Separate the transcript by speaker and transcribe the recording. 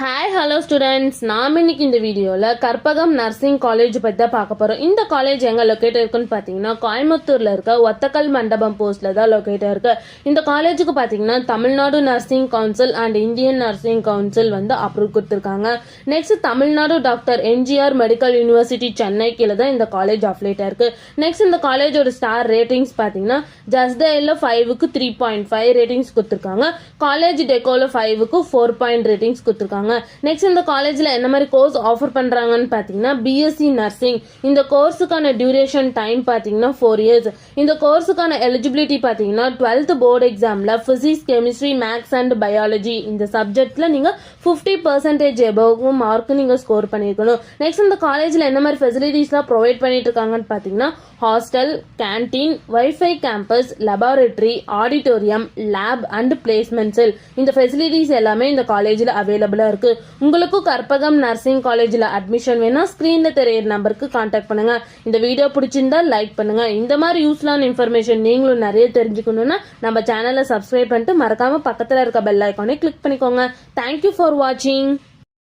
Speaker 1: Hi hello students, நாம் இன்னைக்கு இந்த வீடியோவில் கற்பகம் நர்சிங் காலேஜ் பற்றி தான் பார்க்க போகிறோம். இந்த காலேஜ் எங்கே லொக்கேட் இருக்குன்னு பார்த்தீங்கன்னா கோயம்புத்தூரில் இருக்க ஒத்தக்கல் மண்டபம் போஸ்ட்டில் தான் லொக்கேட் இருக்கு. இந்த காலேஜுக்கு பார்த்தீங்கன்னா Tamil Nadu nursing council and Indian nursing council வந்து அப்ரூவ் கொடுத்துருக்காங்க. Next Tamil Nadu doctor MGR medical university Chennai கீழே தான் இந்த காலேஜ் அஃபிலேட் இருக்கு. நெக்ஸ்ட் இந்த காலேஜோட ஸ்டார் ரேட்டிங்ஸ் பார்த்தீங்கன்னா ஜஸ்டேல 5க்கு 3.5 ரேட்டிங்ஸ் கொடுத்துருக்காங்க. காலேஜ் டெக்கோல 5க்கு 4 ரேட்டிங்ஸ் கொடுத்துருக்காங்க. நெக்ஸ்ட் இந்த காலேஜ்ல என்ன மாதிரி கோர்ஸ் ஆஃபர் பண்றாங்கன்னு பாத்தீங்கன்னா பிஎஸ்சி நர்சிங். இந்த கோர்ஸுக்கான டியூரேஷன் டைம் பாத்தீங்கன்னா 4 இயர்ஸ். இந்த கோர்ஸுக்கான எலிஜிபிலிட்டி பாத்தீங்கன்னா 12th போர்டு எக்ஸாம்ல physics, chemistry, maths and biology இந்த சப்ஜெக்ட்ல நீங்க 50% எபோவ் மார்க் நீங்க ஸ்கோர் பண்ணிருக்கணும். நெக்ஸ்ட் இந்த காலேஜ்ல என்ன மாதிரி ஃபெசிலிட்டிஸ்லாம் ப்ரொவைட் பண்ணிட்டு இருக்காங்கன்னு பாத்தீங்கன்னா hostel, canteen, wifi campus, laboratory, auditorium, lab and placement cell இந்த ஃபெசிலிட்டிஸ் எல்லாமே இந்த காலேஜ்ல அவைலபிளா இருக்கு. உங்களுக்கும் கற்பகம் நர்சிங் காலேஜ்ல அட்மிஷன் வேணா ஸ்கிரீன்ல தெரியற நம்பருக்கு கான்டாக்ட் பண்ணுங்க. இந்த வீடியோ பிடிச்சிருந்தா லைக் பண்ணுங்க. இந்த மாதிரி யூஸ்ஃபுல்லான இன்ஃபர்மேஷன் நீங்களும் நிறைய தெரிஞ்சுக்கணும்னா நம்ம சேனலை சப்ஸ்கிரைப் பண்ணிட்டு மறக்காம பக்கத்துல இருக்க பெல் ஐகானை கிளிக் பண்ணிக்கோங்க. தேங்க்யூ ஃபார் வாட்சிங்.